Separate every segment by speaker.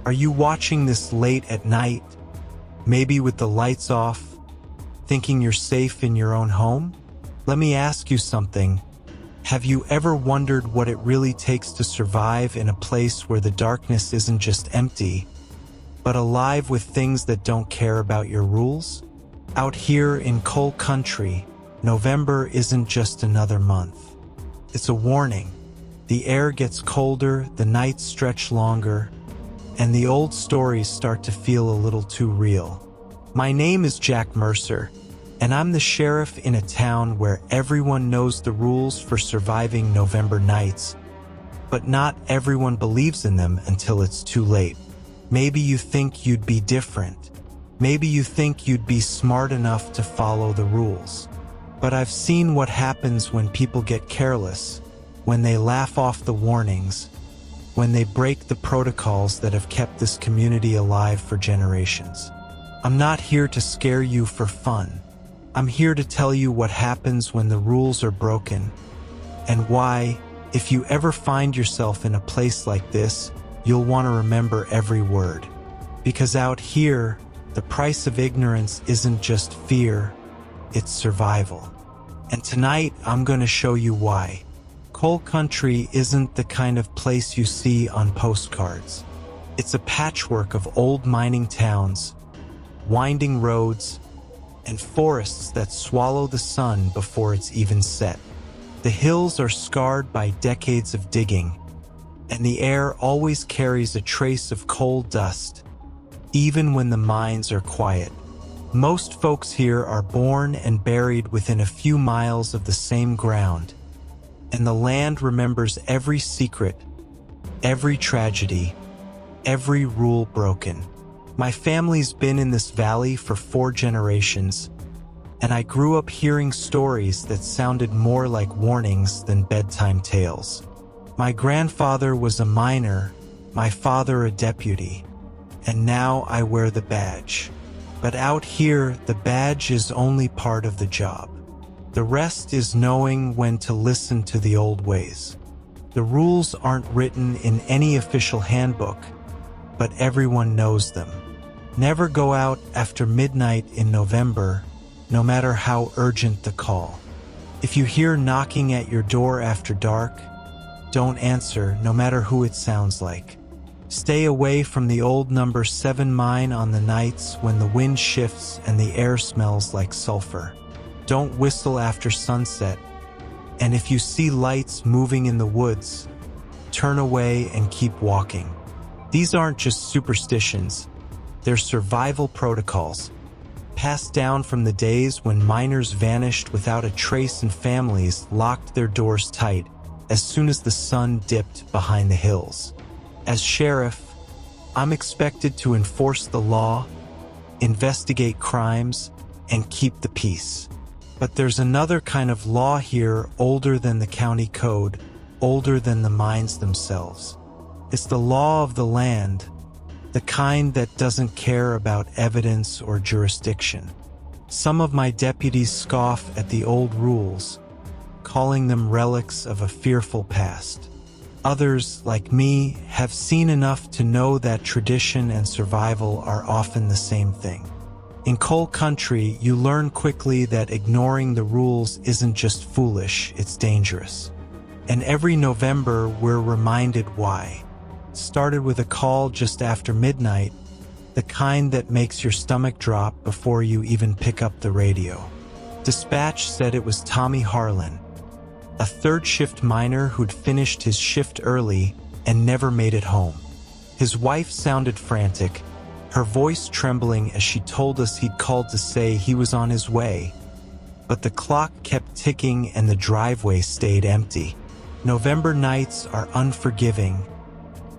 Speaker 1: Are you watching this late at night, maybe with the lights off, thinking you're safe in your own home? Let me ask you something. Have you ever wondered what it really takes to survive in a place where the darkness isn't just empty, but alive with things that don't care about your rules? Out here in coal country, November isn't just another month. It's a warning. The air gets colder, the nights stretch longer, and the old stories start to feel a little too real. My name is Jack Mercer, and I'm the sheriff in a town where everyone knows the rules for surviving November nights, but not everyone believes in them until it's too late. Maybe you think you'd be different. Maybe you think you'd be smart enough to follow the rules. But I've seen what happens when people get careless, when they laugh off the warnings, when they break the protocols that have kept this community alive for generations. I'm not here to scare you for fun. I'm here to tell you what happens when the rules are broken, and why, if you ever find yourself in a place like this, you'll want to remember every word. Because out here, the price of ignorance isn't just fear, it's survival. And tonight, I'm going to show you why. Coal country isn't the kind of place you see on postcards. It's a patchwork of old mining towns, winding roads, and forests that swallow the sun before it's even set. The hills are scarred by decades of digging, and the air always carries a trace of coal dust, even when the mines are quiet. Most folks here are born and buried within a few miles of the same ground, and the land remembers every secret, every tragedy, every rule broken. My family's been in this valley for 4 generations, and I grew up hearing stories that sounded more like warnings than bedtime tales. My grandfather was a miner, my father a deputy, and now I wear the badge. But out here, the badge is only part of the job. The rest is knowing when to listen to the old ways. The rules aren't written in any official handbook, but everyone knows them. Never go out after midnight in November, no matter how urgent the call. If you hear knocking at your door after dark, don't answer, no matter who it sounds like. Stay away from the old number 7 mine on the nights when the wind shifts and the air smells like sulfur. Don't whistle after sunset, and if you see lights moving in the woods, turn away and keep walking. These aren't just superstitions, they're survival protocols, passed down from the days when miners vanished without a trace and families locked their doors tight as soon as the sun dipped behind the hills. As sheriff, I'm expected to enforce the law, investigate crimes, and keep the peace. But there's another kind of law here, older than the county code, older than the mines themselves. It's the law of the land, the kind that doesn't care about evidence or jurisdiction. Some of my deputies scoff at the old rules, calling them relics of a fearful past. Others, like me, have seen enough to know that tradition and survival are often the same thing. In coal country, you learn quickly that ignoring the rules isn't just foolish, it's dangerous. And every November, we're reminded why. It started with a call just after midnight, the kind that makes your stomach drop before you even pick up the radio. Dispatch said it was Tommy Harlan, a third-shift miner who'd finished his shift early and never made it home. His wife sounded frantic, her voice trembling as she told us he'd called to say he was on his way. But the clock kept ticking and the driveway stayed empty. November nights are unforgiving,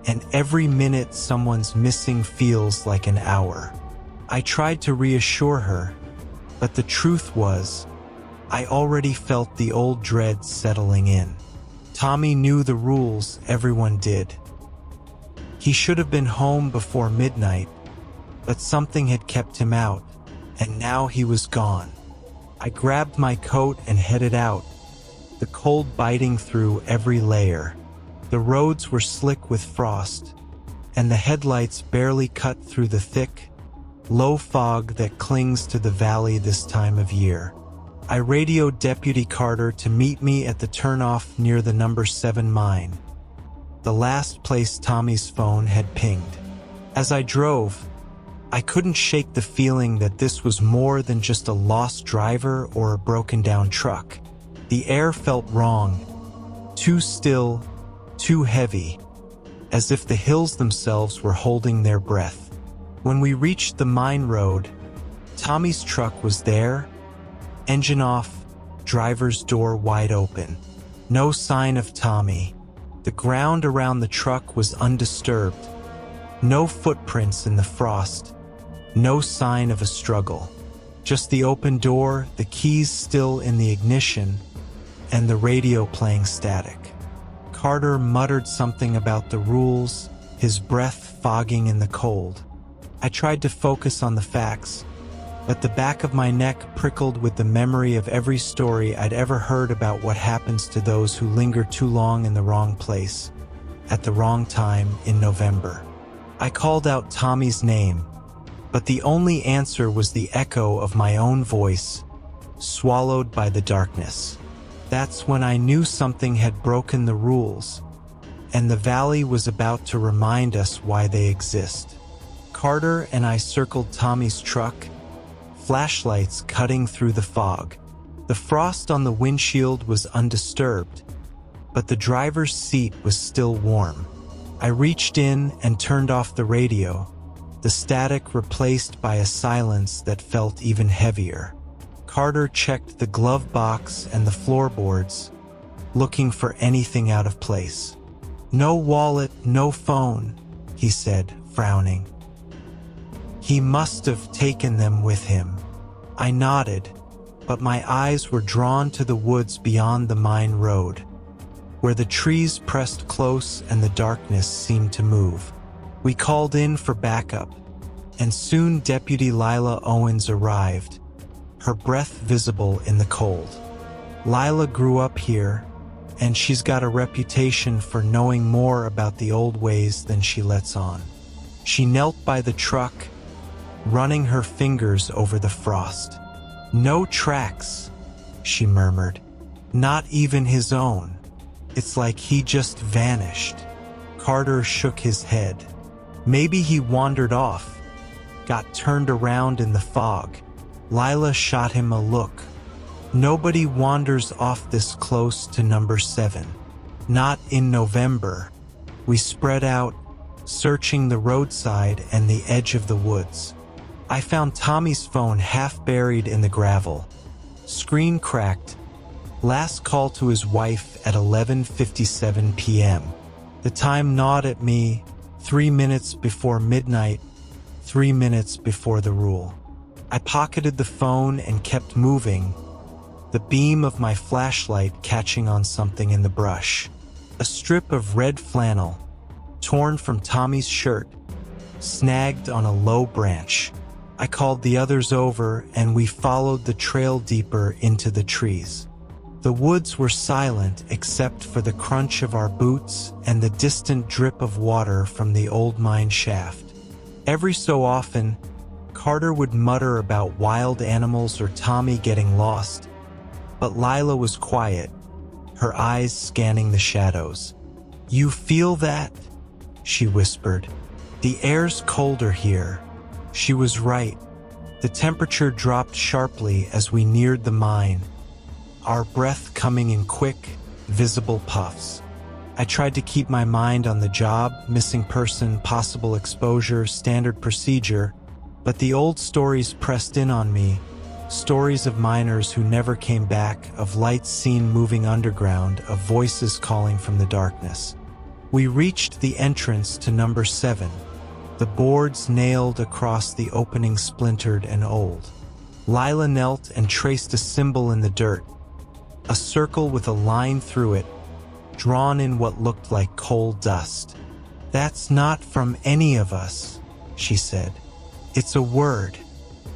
Speaker 1: and every minute someone's missing feels like an hour. I tried to reassure her, but the truth was, I already felt the old dread settling in. Tommy knew the rules, everyone did. He should have been home before midnight, but something had kept him out, and now he was gone. I grabbed my coat and headed out, the cold biting through every layer. The roads were slick with frost, and the headlights barely cut through the thick, low fog that clings to the valley this time of year. I radioed Deputy Carter to meet me at the turnoff near the number 7 mine, the last place Tommy's phone had pinged. As I drove, I couldn't shake the feeling that this was more than just a lost driver or a broken-down truck. The air felt wrong, too still, too heavy, as if the hills themselves were holding their breath. When we reached the mine road, Tommy's truck was there, engine off, driver's door wide open. No sign of Tommy. The ground around the truck was undisturbed. No footprints in the frost. No sign of a struggle. Just the open door, the keys still in the ignition, and the radio playing static. Carter muttered something about the rules, his breath fogging in the cold. I tried to focus on the facts, but the back of my neck prickled with the memory of every story I'd ever heard about what happens to those who linger too long in the wrong place, at the wrong time in November. I called out Tommy's name, but the only answer was the echo of my own voice, swallowed by the darkness. That's when I knew something had broken the rules, and the valley was about to remind us why they exist. Carter and I circled Tommy's truck, flashlights cutting through the fog. The frost on the windshield was undisturbed, but the driver's seat was still warm. I reached in and turned off the radio, the static replaced by a silence that felt even heavier. Carter checked the glove box and the floorboards, looking for anything out of place. "No wallet, no phone," he said, frowning. "He must have taken them with him." I nodded, but my eyes were drawn to the woods beyond the mine road, where the trees pressed close and the darkness seemed to move. We called in for backup, and soon Deputy Lila Owens arrived, her breath visible in the cold. Lila grew up here, and she's got a reputation for knowing more about the old ways than she lets on. She knelt by the truck, running her fingers over the frost. "No tracks," she murmured. "Not even his own. It's like he just vanished." Carter shook his head. "Maybe he wandered off, got turned around in the fog." Lila shot him a look. "Nobody wanders off this close to number 7. Not in November." We spread out, searching the roadside and the edge of the woods. I found Tommy's phone half buried in the gravel. Screen cracked. Last call to his wife at 11:57 p.m. The time gnawed at me, 3 minutes before midnight, 3 minutes before the rule. I pocketed the phone and kept moving, the beam of my flashlight catching on something in the brush. A strip of red flannel, torn from Tommy's shirt, snagged on a low branch. I called the others over and we followed the trail deeper into the trees. The woods were silent except for the crunch of our boots and the distant drip of water from the old mine shaft. Every so often, Carter would mutter about wild animals or Tommy getting lost, but Lila was quiet, her eyes scanning the shadows. "You feel that?" she whispered. "The air's colder here." She was right. The temperature dropped sharply as we neared the mine, our breath coming in quick, visible puffs. I tried to keep my mind on the job, missing person, possible exposure, standard procedure, but the old stories pressed in on me, stories of miners who never came back, of lights seen moving underground, of voices calling from the darkness. We reached the entrance to number 7. The boards nailed across the opening splintered and old. Lila knelt and traced a symbol in the dirt, a circle with a line through it, drawn in what looked like coal dust. "That's not from any of us," she said. "It's a word.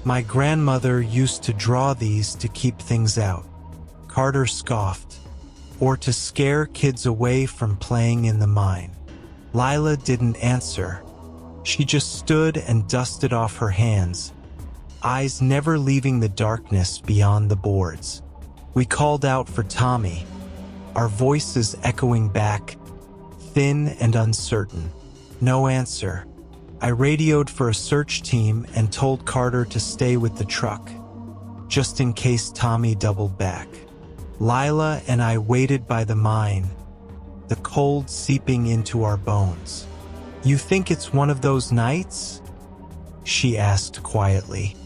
Speaker 1: My grandmother used to draw these to keep things out." Carter scoffed. "Or to scare kids away from playing in the mine." Lila didn't answer. She just stood and dusted off her hands, eyes never leaving the darkness beyond the boards. We called out for Tommy, our voices echoing back, thin and uncertain. No answer. I radioed for a search team and told Carter to stay with the truck, just in case Tommy doubled back. Lila and I waited by the mine, the cold seeping into our bones. "You think it's one of those nights?" she asked quietly.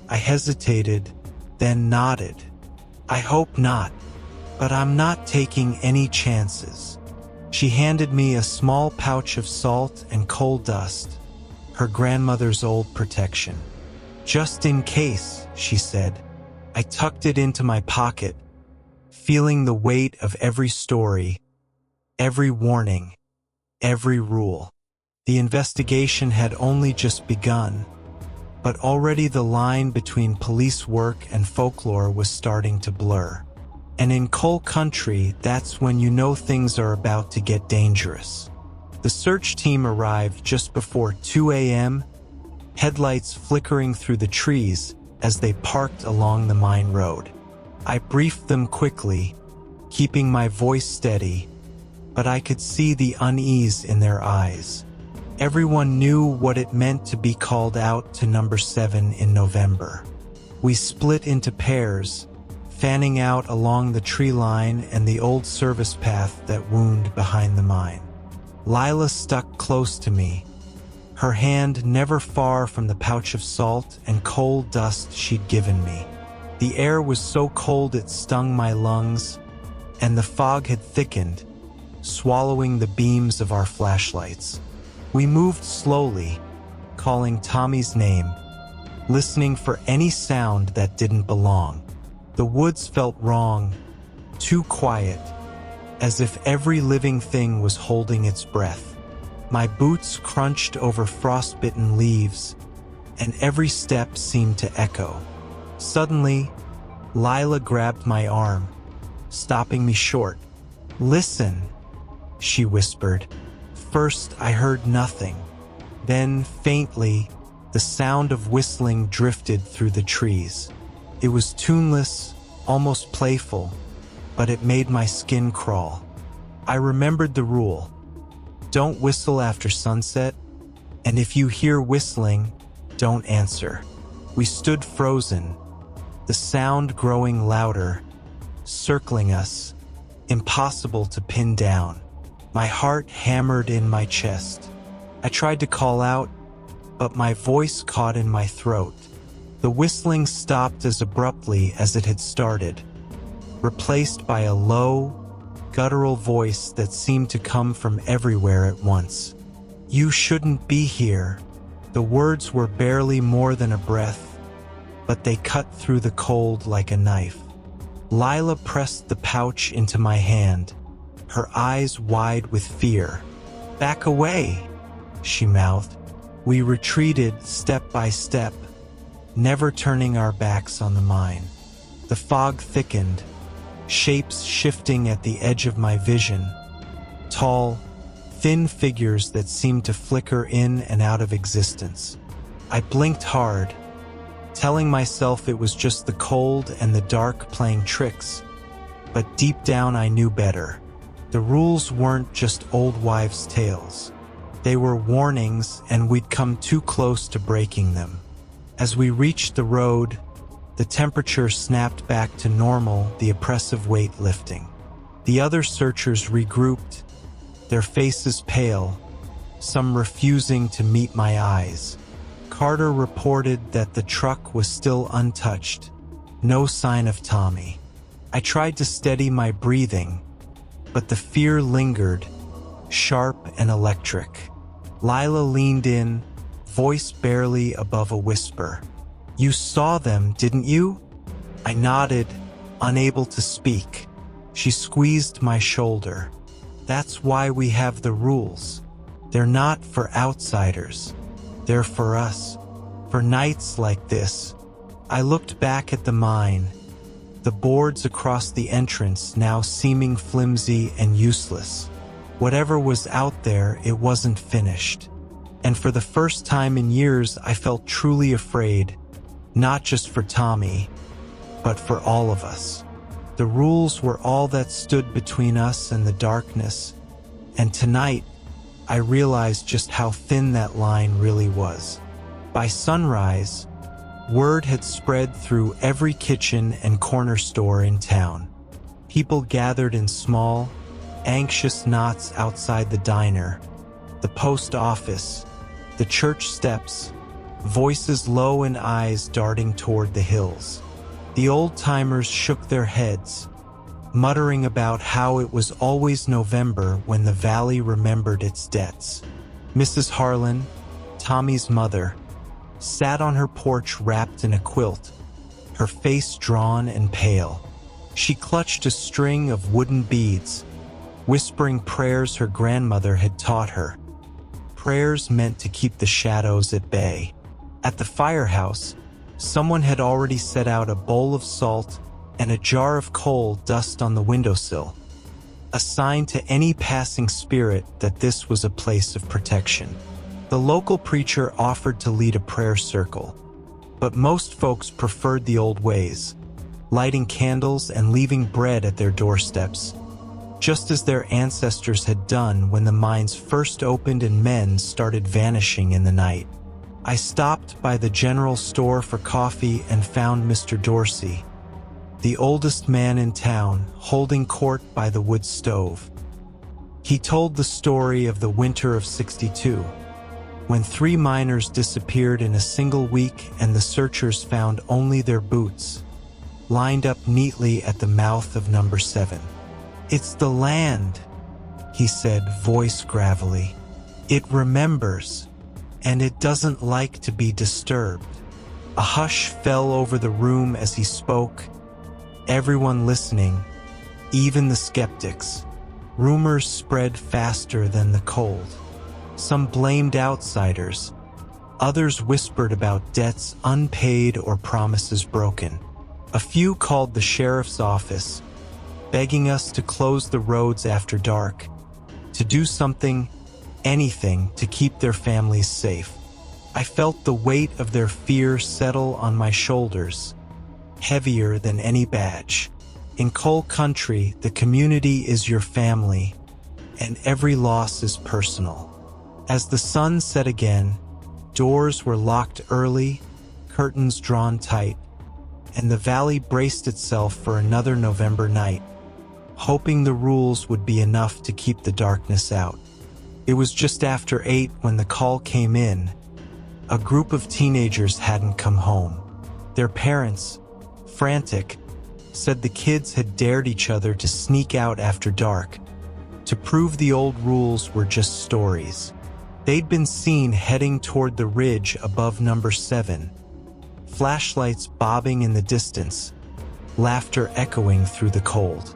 Speaker 1: I hesitated, then nodded. "I hope not, but I'm not taking any chances." She handed me a small pouch of salt and coal dust, her grandmother's old protection. "Just in case," she said. I tucked it into my pocket, feeling the weight of every story, every warning, every rule. The investigation had only just begun, but already the line between police work and folklore was starting to blur. And in coal country, that's when you know things are about to get dangerous. The search team arrived just before 2 a.m., headlights flickering through the trees as they parked along the mine road. I briefed them quickly, keeping my voice steady, but I could see the unease in their eyes. Everyone knew what it meant to be called out to number 7 in November. We split into pairs, fanning out along the tree line and the old service path that wound behind the mine. Lila stuck close to me, her hand never far from the pouch of salt and coal dust she'd given me. The air was so cold it stung my lungs, and the fog had thickened, swallowing the beams of our flashlights. We moved slowly, calling Tommy's name, listening for any sound that didn't belong. The woods felt wrong, too quiet, as if every living thing was holding its breath. My boots crunched over frostbitten leaves, and every step seemed to echo. Suddenly, Lila grabbed my arm, stopping me short. "Listen," she whispered. First, I heard nothing. Then, faintly, the sound of whistling drifted through the trees. It was tuneless, almost playful, but it made my skin crawl. I remembered the rule. Don't whistle after sunset, and if you hear whistling, don't answer. We stood frozen, the sound growing louder, circling us, impossible to pin down. My heart hammered in my chest. I tried to call out, but my voice caught in my throat. The whistling stopped as abruptly as it had started, replaced by a low, guttural voice that seemed to come from everywhere at once. "You shouldn't be here." The words were barely more than a breath, but they cut through the cold like a knife. Lila pressed the pouch into my hand, her eyes wide with fear. "Back away," she mouthed. We retreated step by step, never turning our backs on the mine. The fog thickened, shapes shifting at the edge of my vision, tall, thin figures that seemed to flicker in and out of existence. I blinked hard, telling myself it was just the cold and the dark playing tricks, but deep down I knew better. The rules weren't just old wives' tales. They were warnings, and we'd come too close to breaking them. As we reached the road, the temperature snapped back to normal, the oppressive weight lifting. The other searchers regrouped, their faces pale, some refusing to meet my eyes. Carter reported that the truck was still untouched, no sign of Tommy. I tried to steady my breathing, but the fear lingered, sharp and electric. Lila leaned in, voice barely above a whisper. "You saw them, didn't you?" I nodded, unable to speak. She squeezed my shoulder. "That's why we have the rules. They're not for outsiders. They're for us. For nights like this." I looked back at the mine, the boards across the entrance now seeming flimsy and useless. Whatever was out there, it wasn't finished. And for the first time in years, I felt truly afraid, not just for Tommy, but for all of us. The rules were all that stood between us and the darkness, and tonight, I realized just how thin that line really was. By sunrise, word had spread through every kitchen and corner store in town. People gathered in small, anxious knots outside the diner, the post office, the church steps, voices low and eyes darting toward the hills. The old-timers shook their heads, muttering about how it was always November when the valley remembered its debts. Mrs. Harlan, Tommy's mother, sat on her porch wrapped in a quilt, her face drawn and pale. She clutched a string of wooden beads, whispering prayers her grandmother had taught her. Prayers meant to keep the shadows at bay. At the firehouse, someone had already set out a bowl of salt and a jar of coal dust on the windowsill, a sign to any passing spirit that this was a place of protection. The local preacher offered to lead a prayer circle, but most folks preferred the old ways, lighting candles and leaving bread at their doorsteps, just as their ancestors had done when the mines first opened and men started vanishing in the night. I stopped by the general store for coffee and found Mr. Dorsey, the oldest man in town, holding court by the wood stove. He told the story of the winter of '62, when 3 miners disappeared in a single week and the searchers found only their boots, lined up neatly at the mouth of number 7. "It's the land," he said, voice gravelly. "It remembers, and it doesn't like to be disturbed." A hush fell over the room as he spoke, everyone listening, even the skeptics. Rumors spread faster than the cold. Some blamed outsiders, others whispered about debts unpaid or promises broken. A few called the sheriff's office, begging us to close the roads after dark, to do something, anything, to keep their families safe. I felt the weight of their fear settle on my shoulders, heavier than any badge. In coal country, the community is your family, and every loss is personal. As the sun set again, doors were locked early, curtains drawn tight, and the valley braced itself for another November night, hoping the rules would be enough to keep the darkness out. It was just after 8 when the call came in. A group of teenagers hadn't come home. Their parents, frantic, said the kids had dared each other to sneak out after dark, to prove the old rules were just stories. They'd been seen heading toward the ridge above number 7, flashlights bobbing in the distance, laughter echoing through the cold.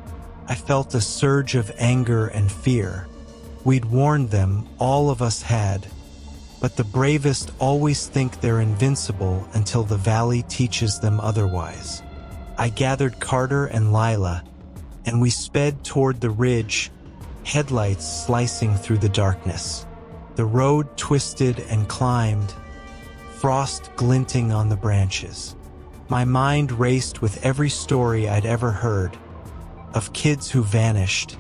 Speaker 1: I felt a surge of anger and fear. We'd warned them, all of us had, but the bravest always think they're invincible until the valley teaches them otherwise. I gathered Carter and Lila, and we sped toward the ridge, headlights slicing through the darkness. The road twisted and climbed, frost glinting on the branches. My mind raced with every story I'd ever heard, of kids who vanished,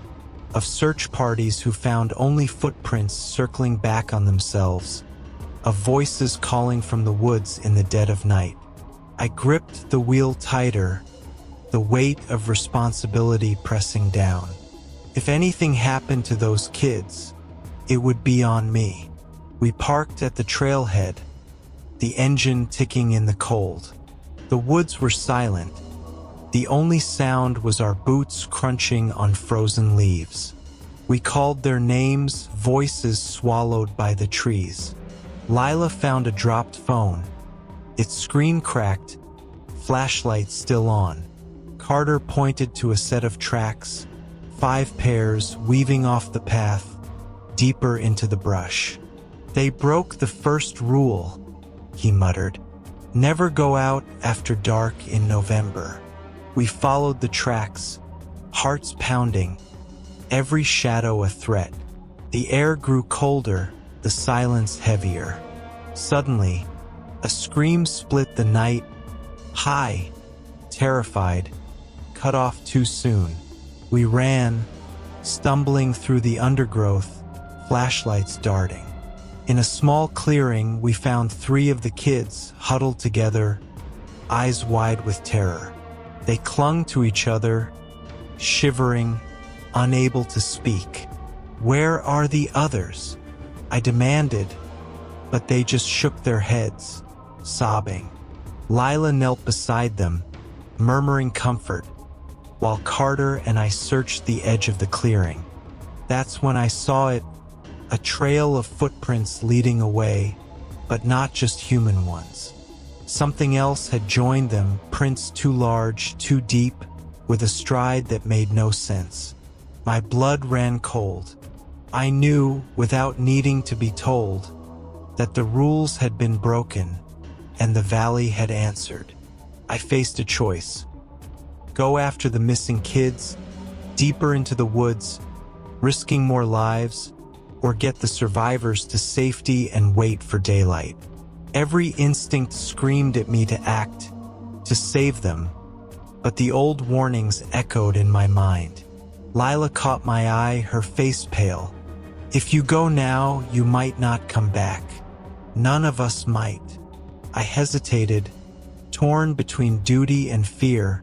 Speaker 1: of search parties who found only footprints circling back on themselves, of voices calling from the woods in the dead of night. I gripped the wheel tighter, the weight of responsibility pressing down. If anything happened to those kids, it would be on me. We parked at the trailhead, the engine ticking in the cold. The woods were silent. The only sound was our boots crunching on frozen leaves. We called their names, voices swallowed by the trees. Lila found a dropped phone. Its screen cracked, flashlight still on. Carter pointed to a set of tracks, 5 pairs weaving off the path, deeper into the brush. "They broke the first rule," he muttered. "Never go out after dark in November." We followed the tracks, hearts pounding, every shadow a threat. The air grew colder, the silence heavier. Suddenly, a scream split the night. High, terrified, cut off too soon. We ran, stumbling through the undergrowth, flashlights darting. In a small clearing, we found 3 of the kids huddled together, eyes wide with terror. They clung to each other, shivering, unable to speak. "Where are the others?" I demanded, but they just shook their heads, sobbing. Lila knelt beside them, murmuring comfort, while Carter and I searched the edge of the clearing. That's when I saw it, a trail of footprints leading away, but not just human ones. Something else had joined them, prints too large, too deep, with a stride that made no sense. My blood ran cold. I knew, without needing to be told, that the rules had been broken, and the valley had answered. I faced a choice. Go after the missing kids, deeper into the woods, risking more lives, or get the survivors to safety and wait for daylight. Every instinct screamed at me to act, to save them, but the old warnings echoed in my mind. Lila caught my eye, her face pale. "If you go now, you might not come back. None of us might." I hesitated, torn between duty and fear,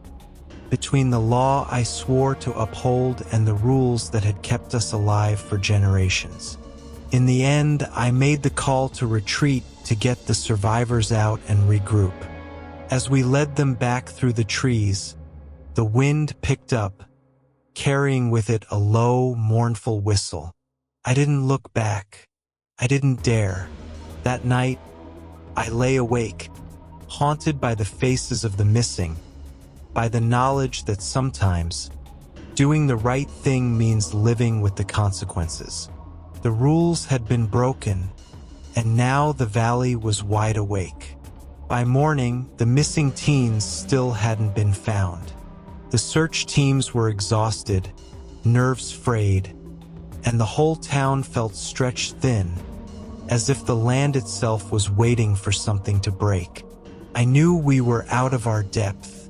Speaker 1: between the law I swore to uphold and the rules that had kept us alive for generations. In the end, I made the call to retreat, to get the survivors out and regroup. As we led them back through the trees, the wind picked up, carrying with it a low, mournful whistle. I didn't look back. I didn't dare. That night, I lay awake, haunted by the faces of the missing, by the knowledge that sometimes doing the right thing means living with the consequences. The rules had been broken, and now the valley was wide awake. By morning, the missing teens still hadn't been found. The search teams were exhausted, nerves frayed, and the whole town felt stretched thin, as if the land itself was waiting for something to break. I knew we were out of our depth.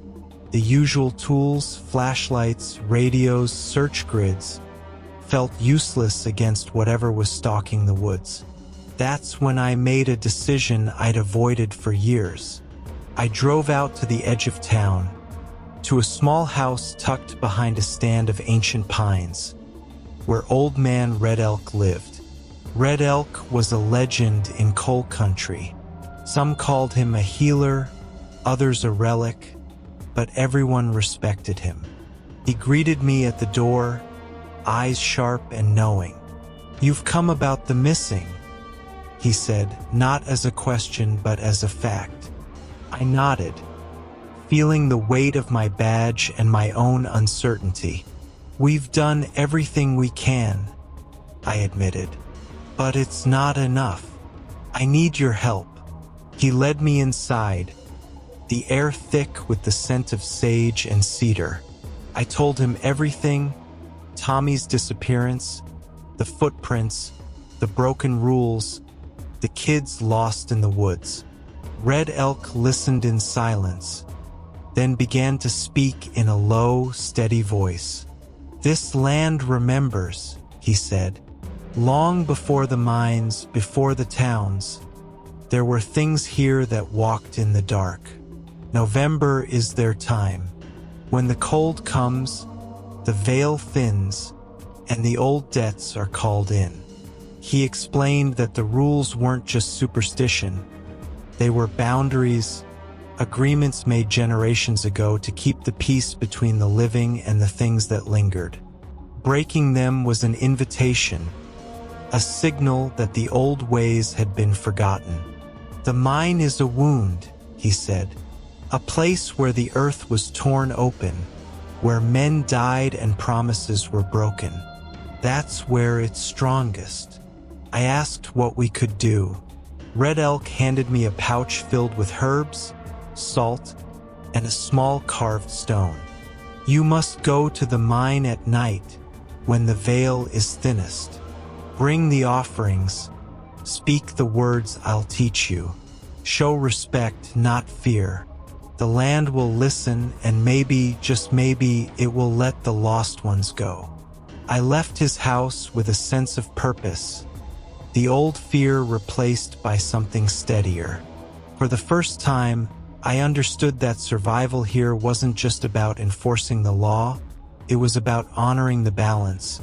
Speaker 1: The usual tools, flashlights, radios, search grids, felt useless against whatever was stalking the woods. That's when I made a decision I'd avoided for years. I drove out to the edge of town, to a small house tucked behind a stand of ancient pines, where Old Man Red Elk lived. Red Elk was a legend in coal country. Some called him a healer, others a relic, but everyone respected him. He greeted me at the door, eyes sharp and knowing. "You've come about the missing," he said, not as a question but as a fact. I nodded, feeling the weight of my badge and my own uncertainty. "We've done everything we can," I admitted, "but it's not enough. I need your help." He led me inside, the air thick with the scent of sage and cedar. I told him everything: Tommy's disappearance, the footprints, the broken rules, the kids lost in the woods. Red Elk listened in silence, then began to speak in a low, steady voice. "This land remembers," he said. "Long before the mines, before the towns, there were things here that walked in the dark. November is their time. When the cold comes, the veil thins, and the old debts are called in." He explained that the rules weren't just superstition. They were boundaries, agreements made generations ago to keep the peace between the living and the things that lingered. Breaking them was an invitation, a signal that the old ways had been forgotten. "The mine is a wound," he said, "a place where the earth was torn open, where men died and promises were broken. That's where it's strongest." I asked what we could do. Red Elk handed me a pouch filled with herbs, salt, and a small carved stone. "You must go to the mine at night, when the veil is thinnest. Bring the offerings, Speak the words I'll teach you. Show respect, not fear. The land will listen, and maybe, just maybe, it will let the lost ones go. I left his house with a sense of purpose, the old fear replaced by something steadier. For the first time, I understood that survival here wasn't just about enforcing the law, it was about honoring the balance,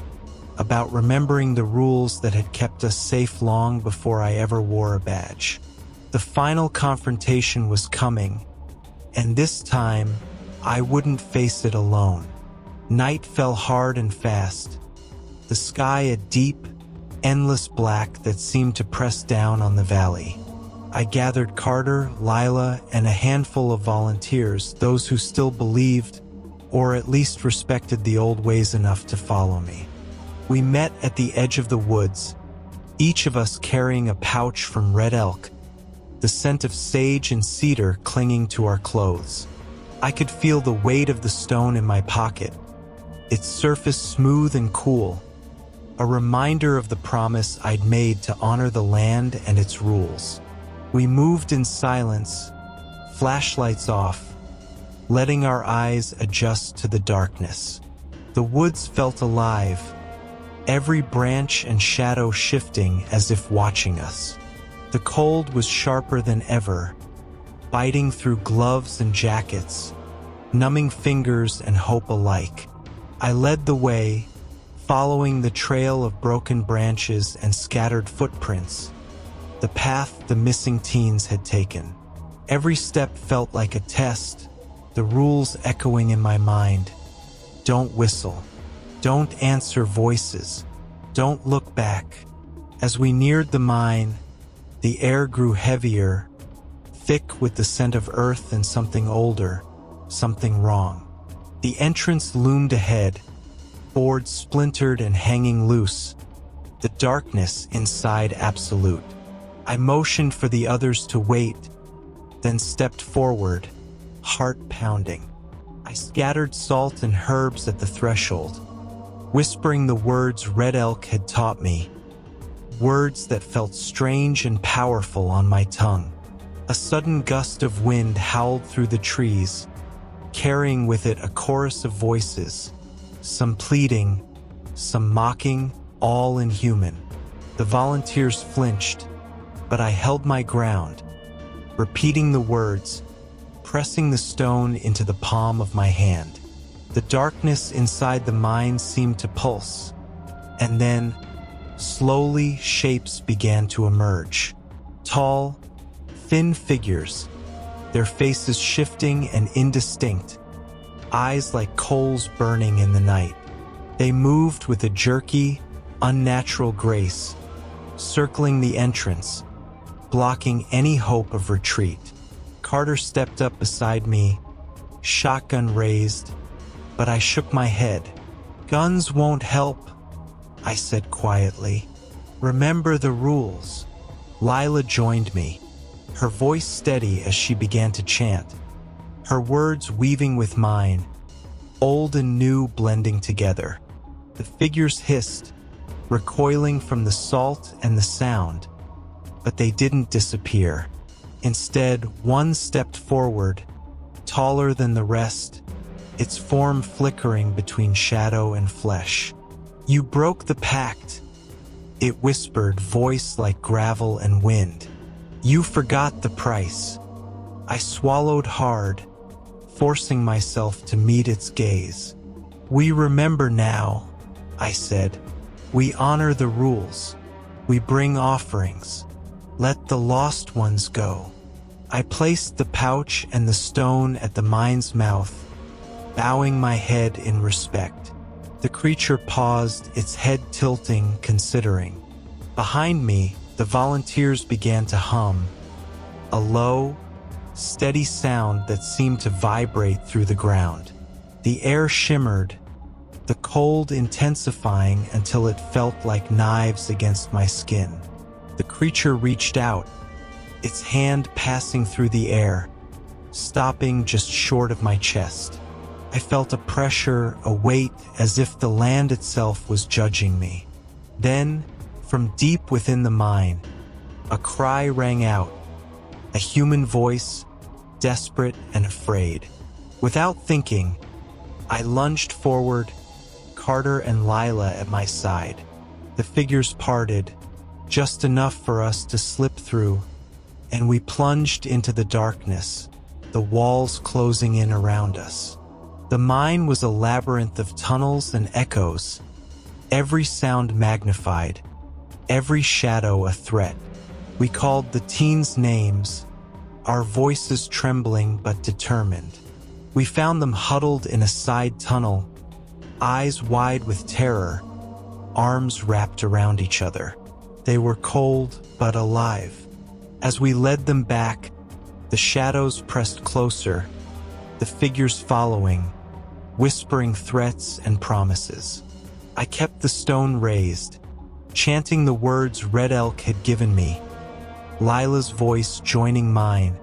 Speaker 1: about remembering the rules that had kept us safe long before I ever wore a badge. The final confrontation was coming, and this time, I wouldn't face it alone. Night fell hard and fast, the sky a deep, endless black that seemed to press down on the valley. I gathered Carter, Lila, and a handful of volunteers, those who still believed, or at least respected the old ways enough to follow me. We met at the edge of the woods, each of us carrying a pouch from red elk, the scent of sage and cedar clinging to our clothes. I could feel the weight of the stone in my pocket, its surface smooth and cool, a reminder of the promise I'd made to honor the land and its rules. We moved in silence, flashlights off, letting our eyes adjust to the darkness. The woods felt alive, every branch and shadow shifting as if watching us. The cold was sharper than ever, biting through gloves and jackets, numbing fingers and hope alike. I led the way, following the trail of broken branches and scattered footprints, the path the missing teens had taken. Every step felt like a test, the rules echoing in my mind. Don't whistle. Don't answer voices. Don't look back. As we neared the mine, the air grew heavier, thick with the scent of earth and something older, something wrong. The entrance loomed ahead, boards splintered and hanging loose, the darkness inside absolute. I motioned for the others to wait, then stepped forward, heart pounding. I scattered salt and herbs at the threshold, whispering the words Red Elk had taught me, words that felt strange and powerful on my tongue. A sudden gust of wind howled through the trees, carrying with it a chorus of voices, some pleading, some mocking, all inhuman. The volunteers flinched, but I held my ground, repeating the words, pressing the stone into the palm of my hand. The darkness inside the mine seemed to pulse, and then, slowly, shapes began to emerge. Tall, thin figures, their faces shifting and indistinct, eyes like coals burning in the night. They moved with a jerky, unnatural grace, circling the entrance, blocking any hope of retreat. Carter stepped up beside me, shotgun raised, but I shook my head. Guns won't help, I said quietly. Remember the rules. Lila joined me, her voice steady as she began to chant, her words weaving with mine, old and new blending together. The figures hissed, recoiling from the salt and the sound, but they didn't disappear. Instead, one stepped forward, taller than the rest, its form flickering between shadow and flesh. You broke the pact, it whispered, voice like gravel and wind. You forgot the price. I swallowed hard, forcing myself to meet its gaze. We remember now, I said. We honor the rules. We bring offerings. Let the lost ones go. I placed the pouch and the stone at the mine's mouth, bowing my head in respect. The creature paused, its head tilting, considering. Behind me, the volunteers began to hum, a low, steady sound that seemed to vibrate through the ground. The air shimmered, the cold intensifying until it felt like knives against my skin. The creature reached out, its hand passing through the air, stopping just short of my chest. I felt a pressure, a weight, as if the land itself was judging me. Then, from deep within the mine, A cry rang out, a human voice, desperate and afraid. Without thinking, I lunged forward, Carter and Lila at my side. The figures parted, just enough for us to slip through, and we plunged into the darkness, the walls closing in around us. The mine was a labyrinth of tunnels and echoes, every sound magnified, every shadow a threat. We called the teens names, our voices trembling but determined. We found them huddled in a side tunnel, eyes wide with terror, arms wrapped around each other. They were cold but alive. As we led them back, the shadows pressed closer, the figures following, whispering threats and promises. I kept the stone raised, chanting the words Red Elk had given me, Lila's voice joining mine,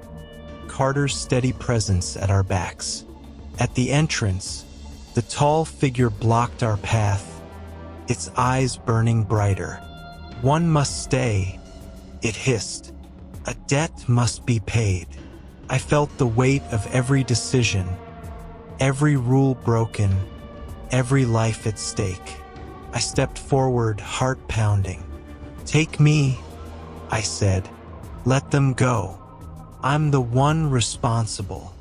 Speaker 1: Carter's steady presence at our backs. At the entrance, the tall figure blocked our path, its eyes burning brighter. "One must stay," it hissed. "A debt must be paid." I felt the weight of every decision, every rule broken, every life at stake. I stepped forward, heart pounding. "Take me," I said. "Let them go. I'm the one responsible."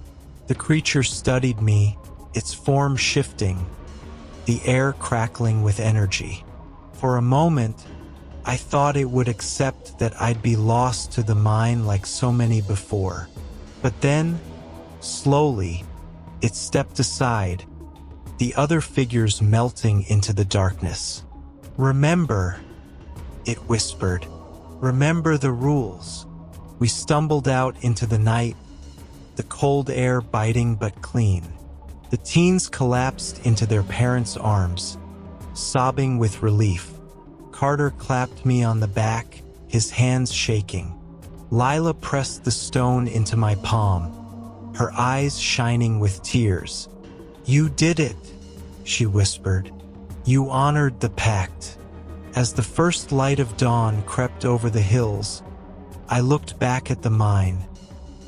Speaker 1: The creature studied me, its form shifting, the air crackling with energy. For a moment, I thought it would accept that I'd be lost to the mine like so many before. But then, slowly, it stepped aside, the other figures melting into the darkness. "Remember," it whispered. "Remember the rules." We stumbled out into the night, the cold air biting but clean. The teens collapsed into their parents' arms, sobbing with relief. Carter clapped me on the back, his hands shaking. Lila pressed the stone into my palm, her eyes shining with tears. "You did it," she whispered. "You honored the pact." As the first light of dawn crept over the hills, I looked back at the mine,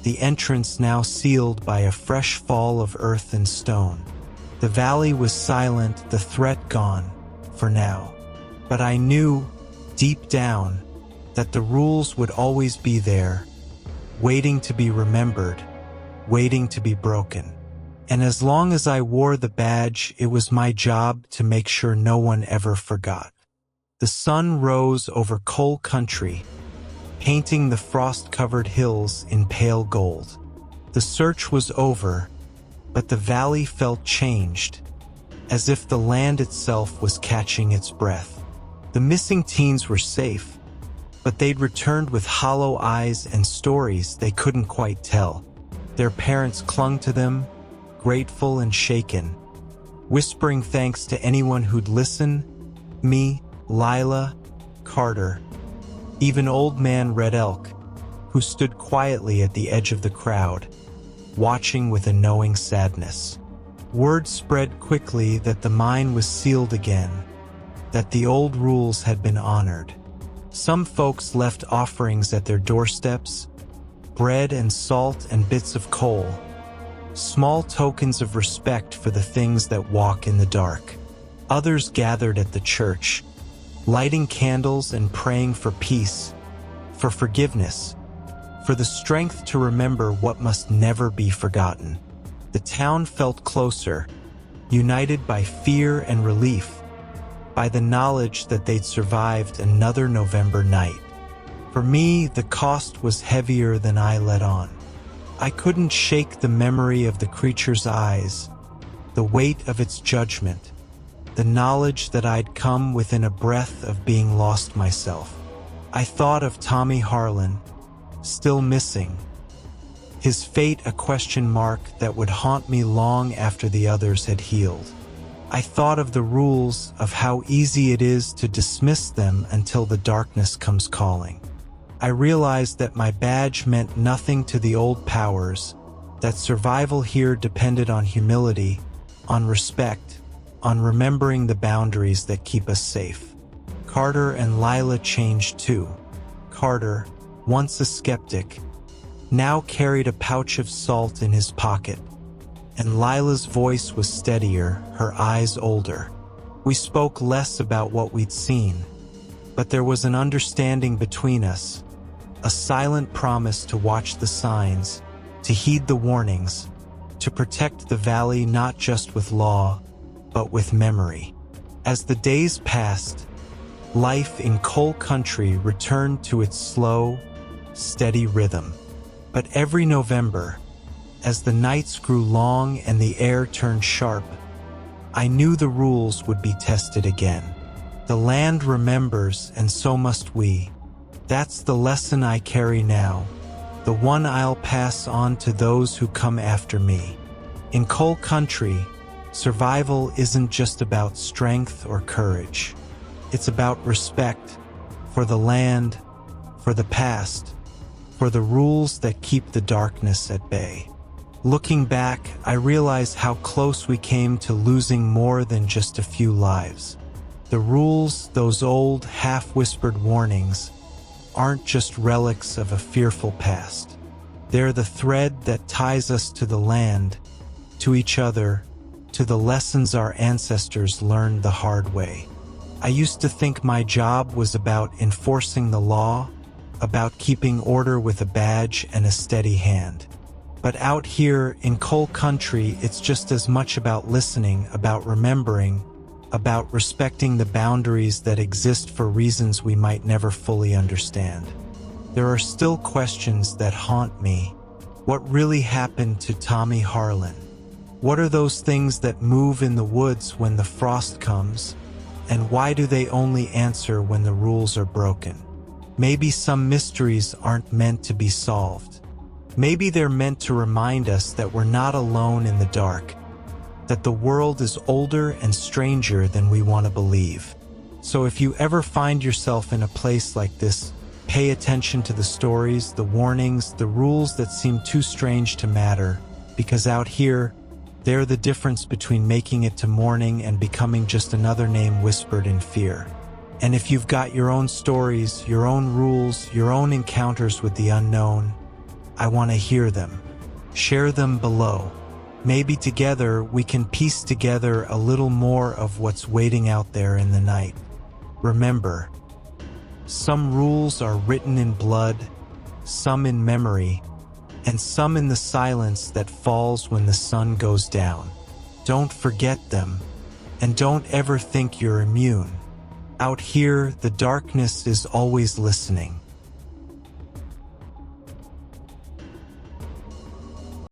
Speaker 1: the entrance now sealed by a fresh fall of earth and stone. The valley was silent, the threat gone, for now. But I knew, deep down, that the rules would always be there, waiting to be remembered, waiting to be broken. And as long as I wore the badge, it was my job to make sure no one ever forgot. The sun rose over coal country, painting the frost-covered hills in pale gold. The search was over, but the valley felt changed, as if the land itself was catching its breath. The missing teens were safe, but they'd returned with hollow eyes and stories they couldn't quite tell. Their parents clung to them, grateful and shaken, whispering thanks to anyone who'd listen, me, Lila, Carter, even old man Red Elk, who stood quietly at the edge of the crowd, watching with a knowing sadness. Word spread quickly that the mine was sealed again, that the old rules had been honored. Some folks left offerings at their doorsteps, bread and salt and bits of coal, small tokens of respect for the things that walk in the dark. Others gathered at the church, lighting candles and praying for peace, for forgiveness, for the strength to remember what must never be forgotten. The town felt closer, united by fear and relief, by the knowledge that they'd survived another November night. For me, the cost was heavier than I let on. I couldn't shake the memory of the creature's eyes, the weight of its judgment, the knowledge that I'd come within a breath of being lost myself. I thought of Tommy Harlan, still missing, his fate a question mark that would haunt me long after the others had healed. I thought of the rules, of how easy it is to dismiss them until the darkness comes calling. I realized that my badge meant nothing to the old powers, that survival here depended on humility, on respect, on remembering the boundaries that keep us safe. Carter and Lila changed too. Carter, once a skeptic, now carried a pouch of salt in his pocket, and Lila's voice was steadier, her eyes older. We spoke less about what we'd seen, but there was an understanding between us, a silent promise to watch the signs, to heed the warnings, to protect the valley not just with law, but with memory. As the days passed, life in coal country returned to its slow, steady rhythm. But every November, as the nights grew long and the air turned sharp, I knew the rules would be tested again. The land remembers, and so must we. That's the lesson I carry now, the one I'll pass on to those who come after me. In coal country, survival isn't just about strength or courage. It's about respect for the land, for the past, for the rules that keep the darkness at bay. Looking back, I realize how close we came to losing more than just a few lives. The rules, those old, half-whispered warnings, aren't just relics of a fearful past. They're the thread that ties us to the land, to each other, to the lessons our ancestors learned the hard way. I used to think my job was about enforcing the law, about keeping order with a badge and a steady hand. But out here in coal country, it's just as much about listening, about remembering, about respecting the boundaries that exist for reasons we might never fully understand. There are still questions that haunt me. What really happened to Tommy Harlan? What are those things that move in the woods when the frost comes? And why do they only answer when the rules are broken? Maybe some mysteries aren't meant to be solved. Maybe they're meant to remind us that we're not alone in the dark, that the world is older and stranger than we want to believe. So if you ever find yourself in a place like this, pay attention to the stories, the warnings, the rules that seem too strange to matter, because out here, they're the difference between making it to morning and becoming just another name whispered in fear. And if you've got your own stories, your own rules, your own encounters with the unknown, I want to hear them. Share them below. Maybe together we can piece together a little more of what's waiting out there in the night. Remember, some rules are written in blood, some in memory, and some in the silence that falls when the sun goes down. Don't forget them, and don't ever think you're immune. Out here, the darkness is always listening.